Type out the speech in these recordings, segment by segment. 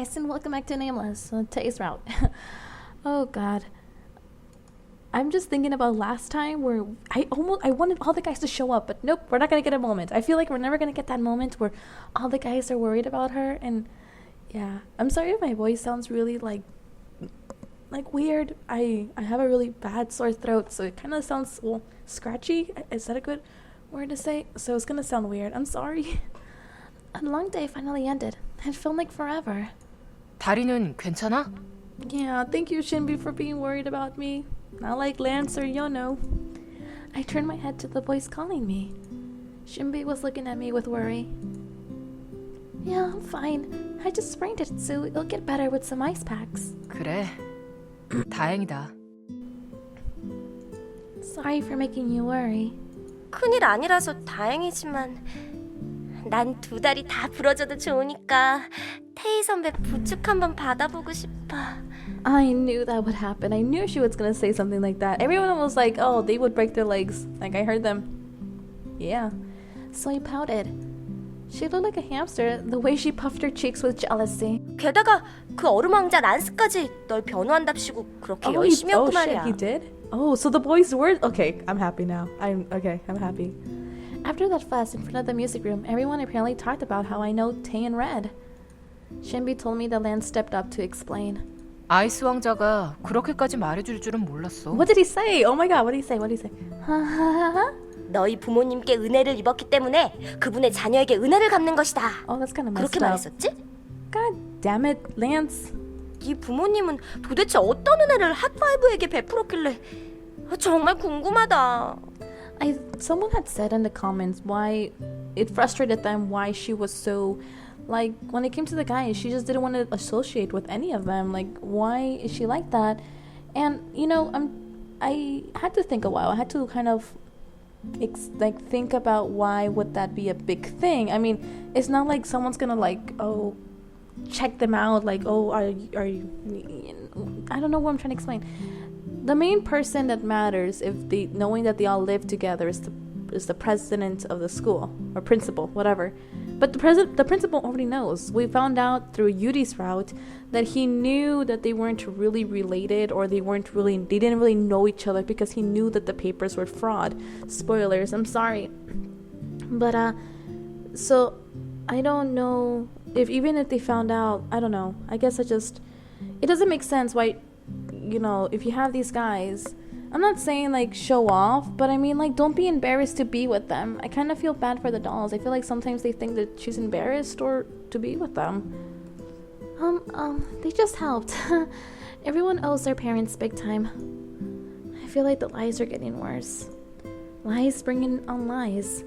guys, and welcome back to Nameless, Tei's route. Oh god. I'm just thinking about last time where I wanted all the guys to show up, but nope, we're not gonna get a moment. I feel like we're never gonna get that moment where all the guys are worried about her, and yeah. I'm sorry if my voice sounds really like weird. I have a really bad sore throat, so it kind of sounds, well, scratchy. Is that a good word to say? So it's gonna sound weird. I'm sorry. A long day finally ended. It felt like forever. 다리는 괜찮아? Yeah, thank you, Shinbi, for being worried about me. Not like Lance or Yono. I turned my head to the voice calling me. Shinbi was looking at me with worry. Yeah, I'm fine. I just sprained it, so it'll get better with some ice packs. 그래. 다행이다. Sorry for making you worry. 큰일 아니라서 다행이지만 난 두 다리 다 부러져도 좋으니까 테이 선배 부축 한번 받아보고 싶어. I knew that would happen. I knew she was gonna say something like that. Everyone was like, oh, they would break their legs. Like, I heard them. Yeah. So I pouted. She looked like a hamster, the way she puffed her cheeks with jealousy. 게다가 그 얼음왕자 란스까지 널 변호한답시고 그렇게 열심히 했고 말이야. Shit, he did? Oh, so the boys were... Okay, I'm happy now. I'm happy. After that fuss in front of the music room, everyone apparently talked about how I know Tei and Red. Shinbi told me that Lance stepped up to explain. 아이스 왕자가 그렇게까지 말해줄 줄은 몰랐어. What did he say? Oh my god, what did he say? What did he say? 너희 부모님께 은혜를 입었기 때문에 그분의 자녀에게 은혜를 갚는 것이다. Oh, that's kind of messed 그렇게 up. 말했었지? God damn it, Lance. 네 부모님은 도대체 어떤 은혜를 핫파이브에게 베풀었길래 정말 궁금하다. Someone had said in the comments why it frustrated them why she was so, like, when it came to the guys, she just didn't want to associate with any of them. Like, why is she like that? And you know, I had to think a while. I had to kind of think about why would that be a big thing. I mean, it's not like someone's gonna like, oh, check them out, like, oh, are you I don't know what I'm trying to explain. The main person that matters, if they knowing that they all live together, is the president of the school or principal, whatever. But the principal already knows. We found out through Yudi's route that he knew that they weren't really related, or they didn't really know each other, because he knew that the papers were fraud. Spoilers, I'm sorry. But so I don't know even if they found out. I don't know. I guess it doesn't make sense why, you know, if you have these guys, I'm not saying like show off, but I mean like don't be embarrassed to be with them. I kind of feel bad for the dolls. I feel like sometimes they think that she's embarrassed or to be with them. They just helped. Everyone owes their parents big time. I feel like the lies are getting worse. Lies bringing on lies.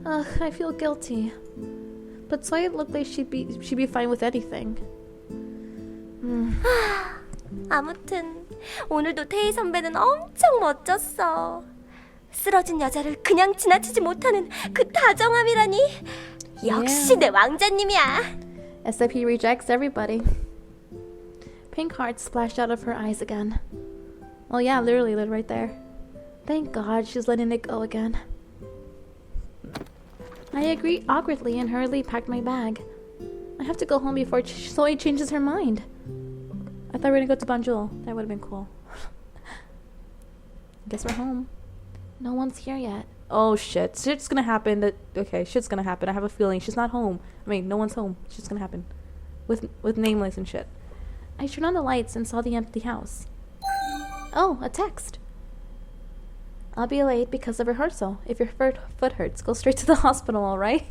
Ugh, I feel guilty. But Soy looked like she'd be fine with anything. 아무튼 오늘도 테이 선배는 엄청 멋졌어. 쓰러진 여자를 그냥 지나치지 못하는 그 다정함이라니. 역시 내 왕자님이야. Except he rejects everybody. Pink hearts splashed out of her eyes again. Oh yeah, literally right there. Thank God she's letting it go again. I agreed awkwardly and hurriedly packed my bag. I have to go home before Soy changes her mind. I thought we were gonna go to Banjul. That would have been cool. Guess we're home. No one's here yet. Oh shit. Shit's gonna happen. Shit's gonna happen. I have a feeling she's not home. I mean, no one's home. Shit's gonna happen. With Nameless and shit. I turned on the lights and saw the empty house. Oh, a text. I'll be late because of rehearsal. If your foot hurts, go straight to the hospital, alright?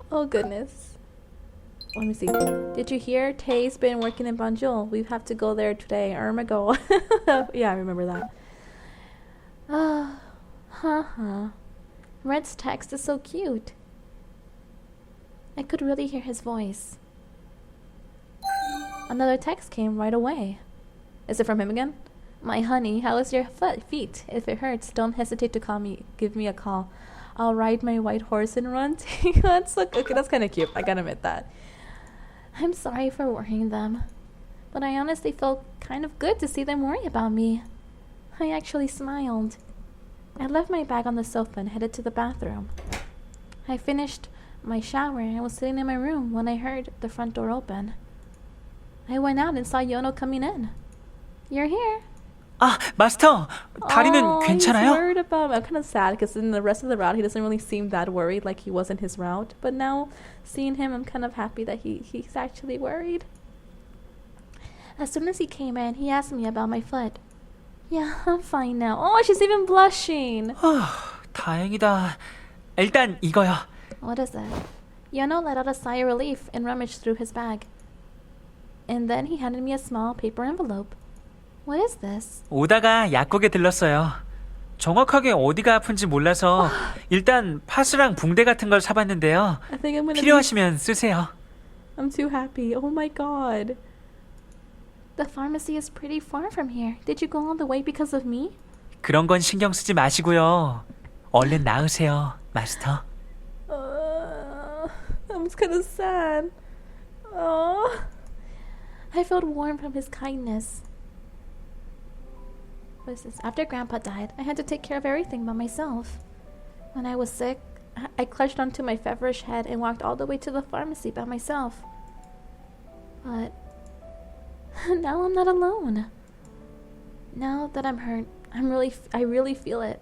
Oh goodness. Let me see. Did you hear? Tei's been working in Banjul. We have to go there today. Go. Yeah, I remember that. Red's text is so cute. I could really hear his voice. Another text came right away. Is it from him again? My honey, how is your feet? If it hurts, don't hesitate to call me. Give me a call. I'll ride my white horse and run. That's okay. That's kind of cute. I gotta admit that. I'm sorry for worrying them, but I honestly felt kind of good to see them worry about me. I actually smiled. I left my bag on the sofa and headed to the bathroom. I finished my shower and was sitting in my room when I heard the front door open. I went out and saw Yono coming in. You're here. 아, 마스터, 다리는 Oh, he's 괜찮아요? worried about me. I'm kind of sad because in the rest of the route he doesn't really seem that worried like he was in his route. But now seeing him, I'm kind of happy that he's actually worried. As soon as he came in, he asked me about my foot. Yeah, I'm fine now. Oh, she's even blushing. 다행이다. 일단 이거요. What is it? Yono let out a sigh of relief and rummaged through his bag. And then he handed me a small paper envelope. What is this? 오다가 약국에 들렀어요. 정확하게 어디가 아픈지 몰라서 일단 파스랑 붕대 같은 걸 사봤는데요. I think I'm gonna 필요하시면 쓰세요. I'm too happy. Oh my god. The pharmacy is pretty far from here. Did you go all the way because of me? 그런 건 신경 쓰지 마시고요. 얼른 나으세요, 마스터. I'm kind of sad. Oh. I felt warm from his kindness. What is this? After Grandpa died, I had to take care of everything by myself. When I was sick, I clutched onto my feverish head and walked all the way to the pharmacy by myself. But now I'm not alone. Now that I'm hurt, I really feel it.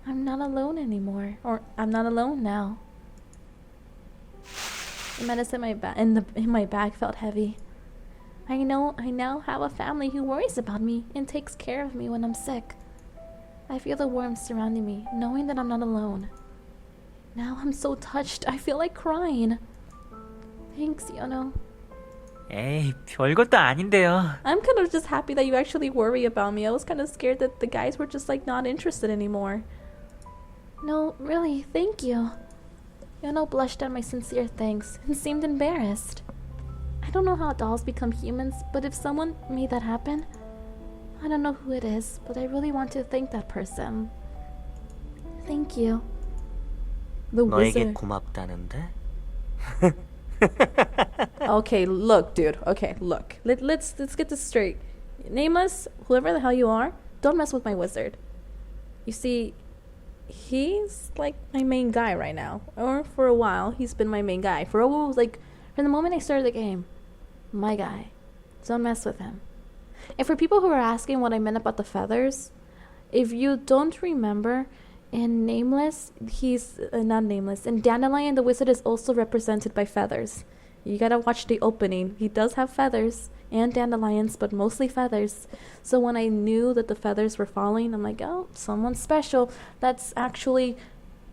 I'm not alone anymore, or I'm not alone now. The medicine in my bag felt heavy. I now have a family who worries about me and takes care of me when I'm sick. I feel the warmth surrounding me, knowing that I'm not alone. Now I'm so touched, I feel like crying. Thanks, Yono. 에이, 별것도 아닌데요. I'm kind of just happy that you actually worry about me. I was kind of scared that the guys were just like not interested anymore. No, really, thank you. Yono blushed at my sincere thanks and seemed embarrassed. I don't know how dolls become humans, but if someone made that happen, I don't know who it is, but I really want to thank that person. Thank you. The 너에게 wizard. 고맙다는데? Okay, look, dude. Okay, look. Let's get this straight. Nameless, whoever the hell you are, don't mess with my wizard. You see, he's like my main guy right now. Or for a while, he's been my main guy. For a while, like from the moment I started the game, my guy. Don't mess with him. And for people who are asking what I meant about the feathers, if you don't remember, in Nameless, he's not Nameless. In Dandelion, the wizard is also represented by feathers. You gotta watch the opening. He does have feathers and dandelions, but mostly feathers. So when I knew that the feathers were falling, I'm like, oh, someone special. That's actually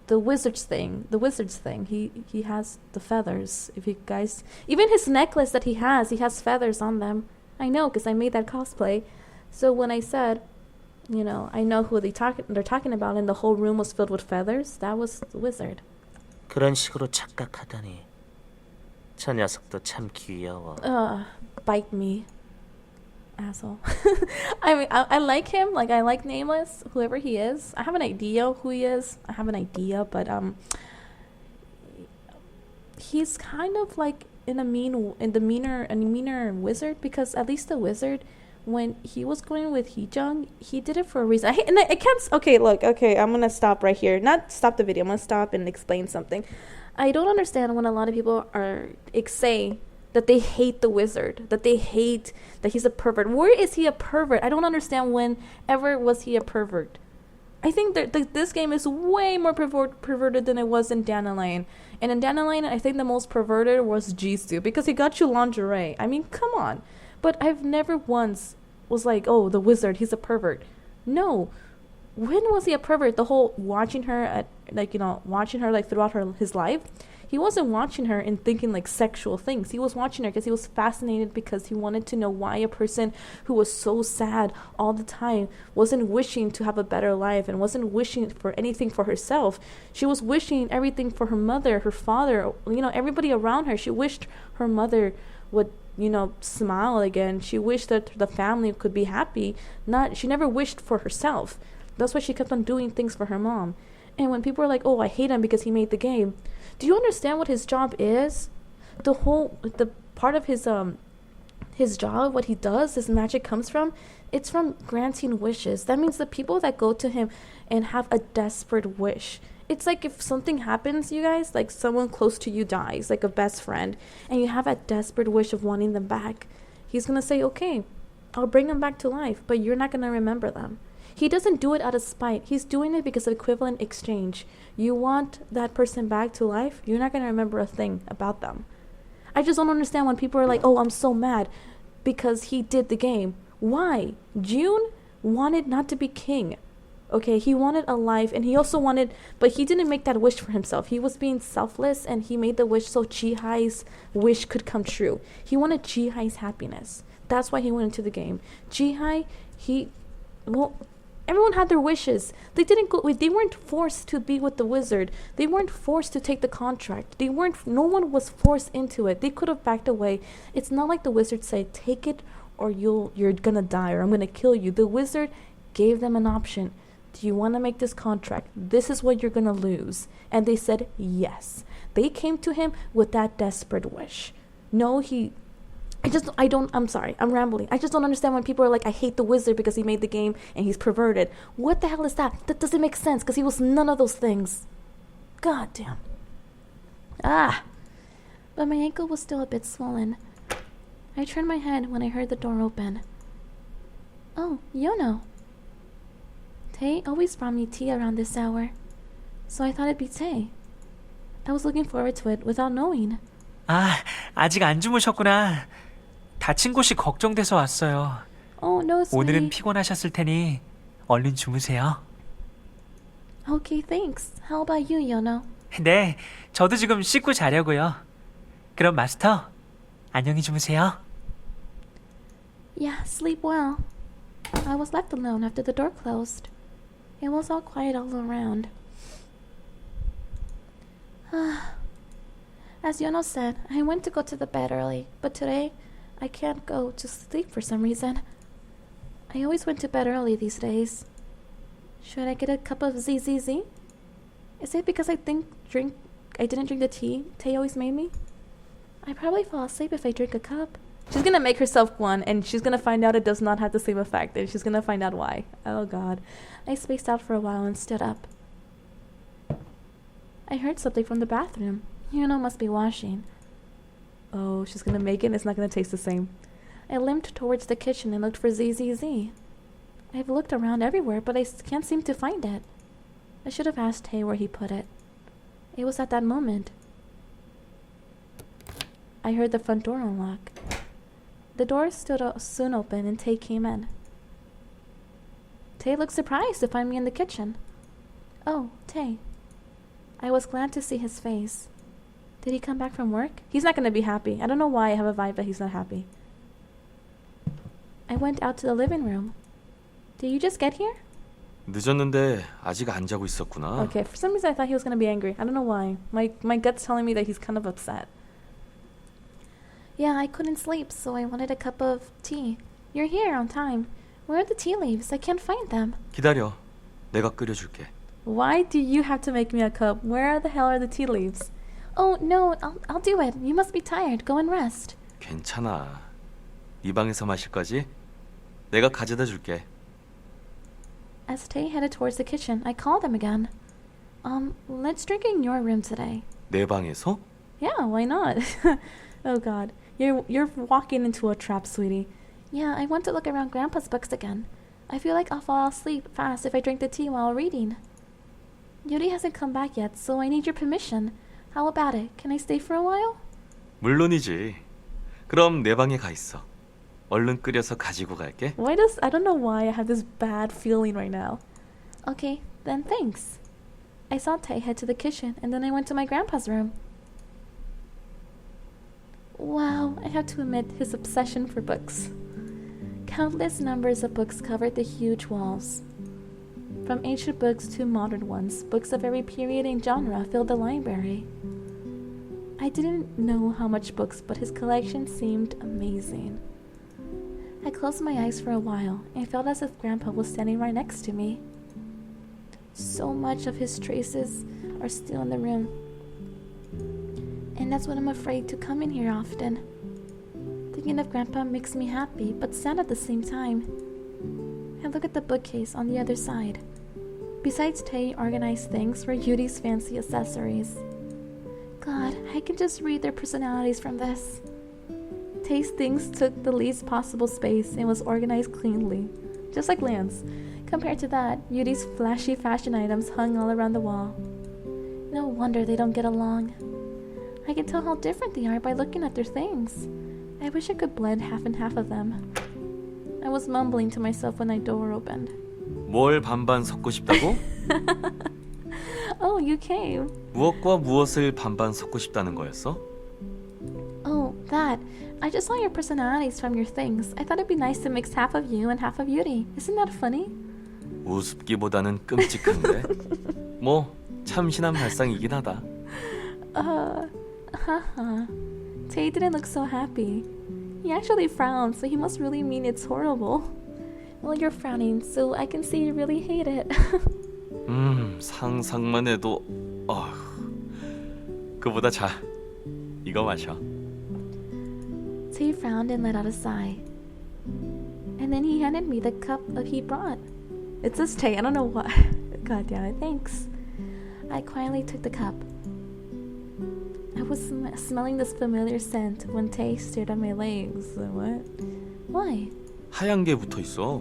the wizard's thing. The wizard's thing. He has the feathers. If you guys, even his necklace that he has feathers on them. I know, because I made that cosplay. So when I said, you know, I know who they're talking about, and the whole room was filled with feathers, that was the wizard. 그런 식으로 착각하다니. 저 녀석도 참 귀여워. Bite me, asshole. I mean, I like him. Like, I like Nameless, whoever he is. I have an idea who he is. I have an idea, but he's kind of like a meaner wizard, because at least the wizard, when he was going with Heejung, he did it for a reason. I can't. Okay, look. Okay, I'm gonna stop right here. Not stop the video. I'm gonna stop and explain something. I don't understand when a lot of people say that they hate the wizard, that they hate that he's a pervert. Where is he a pervert? I don't understand whenever was he a pervert. I think that this game is way more perverted than it was in Dandelion. And in Dandelion, I think the most perverted was Jisoo, because he got you lingerie. I mean, come on. But I've never once was like, oh, the wizard, he's a pervert. No. When was he a pervert? The whole watching her throughout his life. He wasn't watching her and thinking like sexual things. He was watching her because he was fascinated, because he wanted to know why a person who was so sad all the time wasn't wishing to have a better life and wasn't wishing for anything for herself. She was wishing everything for her mother, her father, everybody around her. She wished her mother would, smile again. She wished that the family could be happy. She never wished for herself. That's why she kept on doing things for her mom. And when people are like, oh, I hate him because he made the game, do you understand what his job is? The part of his job, what he does, his magic comes from, it's from granting wishes. That means the people that go to him and have a desperate wish It's like if something happens, you guys, like someone close to you dies, like a best friend, and you have a desperate wish of wanting them back. He's gonna say, okay, I'll bring them back to life, but you're not gonna remember them. He doesn't do it out of spite. He's doing it because of equivalent exchange. You want that person back to life, you're not gonna remember a thing about them. I just don't understand when people are like, oh, I'm so mad because he did the game. Why? June wanted not to be king. Okay, he wanted a life, and he also wanted, but he didn't make that wish for himself. He was being selfless, and he made the wish so Sighhhhh's wish could come true. He wanted Sighhhhh's happiness. That's why he went into the game. Sighhhhh, everyone had their wishes. They weren't forced to be with the wizard. They weren't forced to take the contract. No one was forced into it. They could have backed away. It's not like the wizard said, take it or you're gonna die, or I'm gonna kill you. The wizard gave them an option. Do you want to make this contract? This is what you're gonna lose. And they said yes. They came to him with that desperate wish. I'm sorry, I'm rambling. I just don't understand when people are like, I hate the wizard because he made the game and he's perverted. What the hell is that? That doesn't make sense because he was none of those things. God damn. But my ankle was still a bit swollen. I turned my head when I heard the door open. Oh, Yono. Tei always brought me tea around this hour, so I thought it'd be Tei. I was looking forward to it without knowing. 아, 아직 안 주무셨구나. 다친 곳이 걱정돼서 왔어요. Oh, no, sweetie. 오늘은 피곤하셨을 테니 얼른 주무세요. Okay, thanks. How about you, Yono? 네, 저도 지금 씻고 자려고요. 그럼 마스터, 안녕히 주무세요. Yeah, sleep well. I was left alone after the door closed. It was all quiet all around. As Yono said, I went to go to the bed early, but today I can't go to sleep for some reason. I always went to bed early these days. Should I get a cup of ZZZ? Is it because I didn't drink the tea Tei always made me? I probably fall asleep if I drink a cup. She's gonna make herself one, and she's gonna find out it does not have the same effect, and she's gonna find out why. Oh god. I spaced out for a while and stood up. I heard something from the bathroom. Yuno must be washing. Oh, she's gonna make it and it's not gonna taste the same. I limped towards the kitchen and looked for ZZZ. I've looked around everywhere, but I can't seem to find it. I should have asked Tei where he put it. It was at that moment I heard the front door unlock. The door stood soon open and Tei came in. Tei looked surprised to find me in the kitchen. Oh, Tei. I was glad to see his face. Did he come back from work? He's not going to be happy. I don't know why I have a vibe that he's not happy. I went out to the living room. Did you just get here? 늦었는데 아직 안 자고 있었구나. Okay, for some reason I thought he was going to be angry. I don't know why. My gut's telling me that he's kind of upset. Yeah, I couldn't sleep, so I wanted a cup of tea. You're here on time. Where are the tea leaves? I can't find them. 기다려. 내가 끓여줄게. Why do you have to make me a cup? Where the hell are the tea leaves? Oh, no, I'll do it. You must be tired. Go and rest. 괜찮아. 네 방에서 마실 거지? 내가 가져다 줄게. As Tei headed towards the kitchen, I called him again. Let's drink in your room today. 내 방에서? Yeah, why not? Oh god. You're walking into a trap, sweetie. Yeah, I want to look around Grandpa's books again. I feel like I'll fall asleep fast if I drink the tea while reading. Yuri hasn't come back yet, so I need your permission. How about it? Can I stay for a while? 물론이지. 그럼 내 방에 가 있어. 얼른 끓여서 가지고 갈게. I don't know why I have this bad feeling right now. Okay, then thanks. I saw Tei head to the kitchen, and then I went to my grandpa's room. Wow, I have to admit his obsession for books. Countless numbers of books covered the huge walls. From ancient books to modern ones, books of every period and genre filled the library. I didn't know how much books, but his collection seemed amazing. I closed my eyes for a while and felt as if Grandpa was standing right next to me. So much of his traces are still in the room. And that's what I'm afraid to come in here often. Thinking of Grandpa makes me happy, but sad at the same time. I look at the bookcase on the other side. Besides, Tei organized things for Yuri's fancy accessories. God, I can just read their personalities from this. Tei's things took the least possible space and was organized cleanly, just like Lance. Compared to that, Yuri's flashy fashion items hung all around the wall. No wonder they don't get along. I can tell how different they are by looking at their things. I wish I could blend half and half of them. I was mumbling to myself when my door opened. 뭘 반반 섞고 싶다고? Oh, you came. 무엇과 무엇을 반반 섞고 싶다는 거였어? Oh, that. I just saw your personalities from your things. I thought it'd be nice to mix half of you and half of Yuri. Isn't that funny? 우습기보다는 끔찍한데? 뭐 참신한 발상이긴 하다. Haha. Tei didn't look so happy. He actually frowned, so he must really mean it's horrible. Well, you're frowning, so I can see you really hate it. 상상만 해도 그보다 자. 이거 마셔. Tei frowned and let out a sigh. And then he handed me the cup that he brought. It says Tei, I don't know why. God damn it, thanks. I quietly took the cup. I was smelling this familiar scent when Tei stared at my legs. What? Why? 하얀 게 붙어 있어.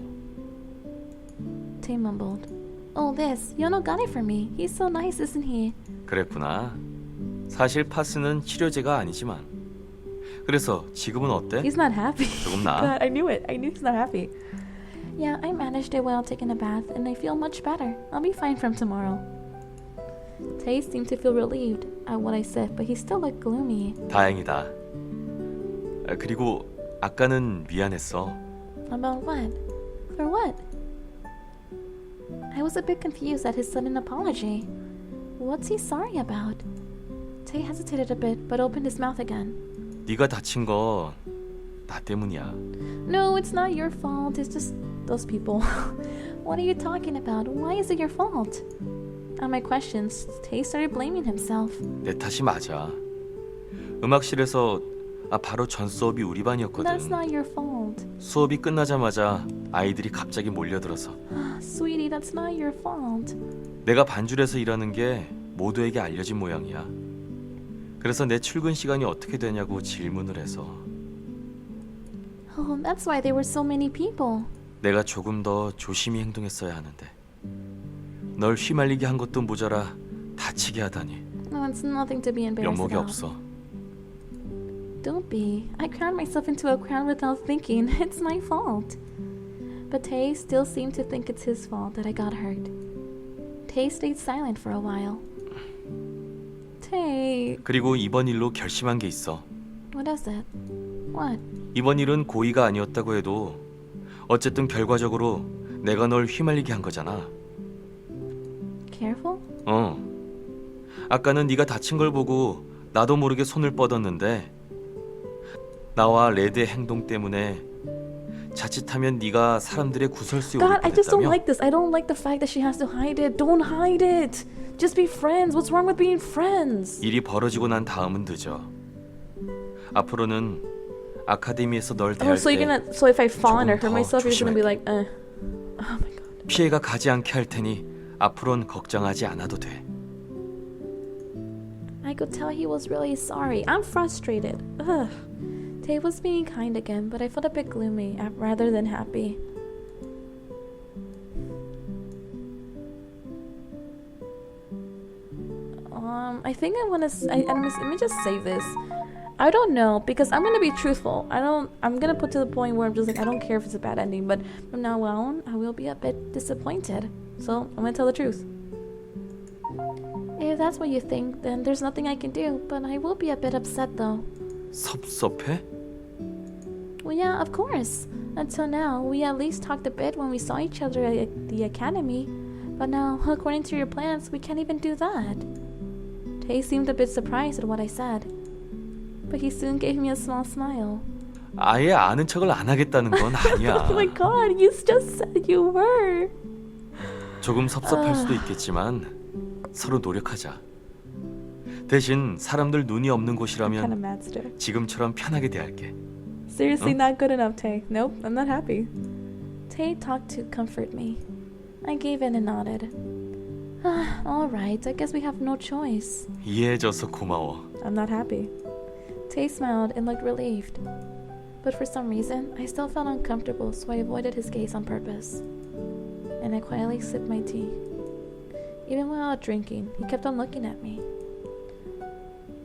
Tei mumbled. Oh, this. Yono got it for me. He's so nice, isn't he? 그랬구나. 사실 파스는 치료제가 아니지만. 그래서 지금은 어때? He's not happy. 조금 나아? God, I knew it. I knew he's not happy. Yeah, I managed it while taking a bath, and I feel much better. I'll be fine from tomorrow. Tei seemed to feel relieved at what I said, but he still looked gloomy. 다행이다. 그리고 아까는 미안했어. About what? For what? I was a bit confused at his sudden apology. What's he sorry about? Tei hesitated a bit, but opened his mouth again. 네가 다친 거 나 때문이야. No, it's not your fault. It's just those people. What are you talking about? Why is it your fault? At my questions, Tei started blaming himself. 내 탓이 맞아. 음악실에서 바로 전 수업이 우리 반이었거든. That's not your fault. 수업이 끝나자마자 아이들이 갑자기 몰려들어서 Sweetie, that's not your fault. 내가 반줄에서 일하는 게 모두에게 알려진 모양이야. 그래서 내 출근 시간이 어떻게 되냐고 질문을 해서 Oh, that's why there were so many people. 내가 조금 더 조심히 행동했어야 하는데 널 휘말리게 한 것도 모자라 다치게 하다니 No, it's nothing to be embarrassed 면목이 about. 없어. Don't be. I crowned myself into a crown without thinking. It's my fault. But Tei still seemed to think it's his fault that I got hurt. Tei stayed silent for a while. Tei, 그리고 이번 일로 결심한 게 있어. what is it? What? 이번 일은 고의가 아니었다고 해도 어쨌든 결과적으로 내가 널 휘말리게 한 거잖아. Careful? 아까는 네가 다친 걸 보고 나도 모르게 손을 뻗었는데 나와 레드의 행동 때문에 자칫하면 네가 사람들의 구설수에 God, 오를 I just don't 뻔했다며? like this. I don't like the fact that she has to hide it. Don't hide it. Just be friends. What's wrong with being friends? 일이 벌어지고 난 다음은 늦어. 앞으로는 아카데미에서 널 대할 So you're 때 gonna. So if I fall and I hurt 조금 더 myself, you're just gonna be 조심할게. like, Oh my God. 피해가 가지 않게 할 테니 앞으로는 걱정하지 않아도 돼. I could tell he was really sorry. I'm frustrated. Ugh. Tei was being kind again, but I felt a bit gloomy rather than happy. I think I want to. Let me just say this. I don't know because I'm gonna be truthful. I'm gonna put to the point where I'm just like I don't care if it's a bad ending, but from now on I will be a bit disappointed. So I'm gonna tell the truth. If that's what you think, then there's nothing I can do. But I will be a bit upset though. 섭섭해? Well, yeah, of course. Until now, we at least talked a bit when we saw each other at the academy. But now, according to your plans, we can't even do that. Tei seemed a bit surprised at what I said. But he soon gave me a small smile. 아예 아는 척을 안 하겠다는 건 아니야. Oh my god, you just said you were. 조금 섭섭할 수도 있겠지만 서로 노력하자. 대신 사람들 눈이 없는 Kind of 곳이라면 mad still. 지금처럼 편하게 대할게. Seriously, not good enough, Tei. Nope, I'm not happy. Tei talked to comfort me. I gave in and nodded. Alright, I guess we have no choice. 이해해줘서 고마워. I'm not happy. Tay smiled and looked relieved. But for some reason, I still felt uncomfortable, so I avoided his gaze on purpose. And I quietly sipped my tea. Even while drinking, he kept on looking at me.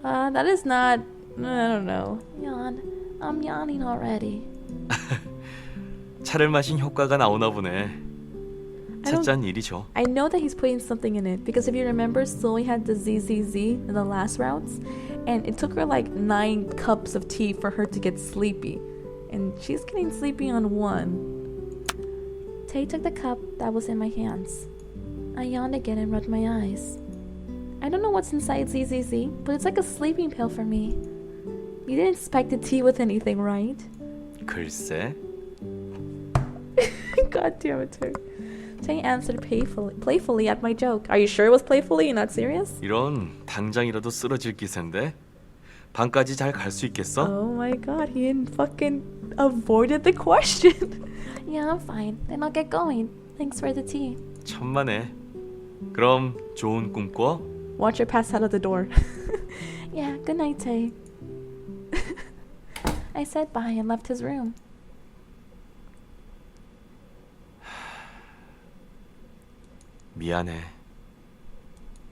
That is not... I don't know. Yawn. I'm yawning already. 차를 마신 효과가 나오나 보네. 찻잔 이리 줘. I know that he's putting something in it, because if you remember, Zoe had the ZZZ in the last routes, and it took her like 9 cups of tea for her to get sleepy. And she's getting sleepy on 1. Tay took the cup that was in my hands. I yawned again and rubbed my eyes. I don't know what's inside ZZZ, but it's like a sleeping pill for me. You didn't spike the tea with anything, right? 글쎄. God damn it, Tay. Tay answered playfully at my joke. Are you sure it was playfully and not serious? 이런 당장이라도 쓰러질 기세인데 방까지 잘 갈 수 있겠어? Oh my god, he fucking avoided the question. Yeah, I'm fine. Then I'll get going. Thanks for the tea. 천만에. 그럼 좋은 꿈 꿔. Watch her pass out of the door. Yeah, good night, Tay. I said bye and left his room. 미안해.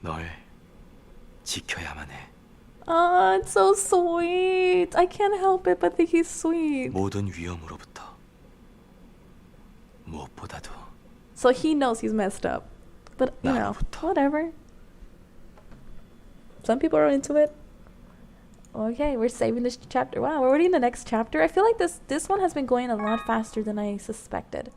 널 지켜야만 해. Oh, it's so sweet. I can't help it but think he's sweet. 모든 위험으로부터 무엇보다도 So he knows he's messed up. But, you know, whatever. Some people are into it. Okay, we're saving this chapter. Wow, we're already in the next chapter. I feel like this one has been going a lot faster than I suspected.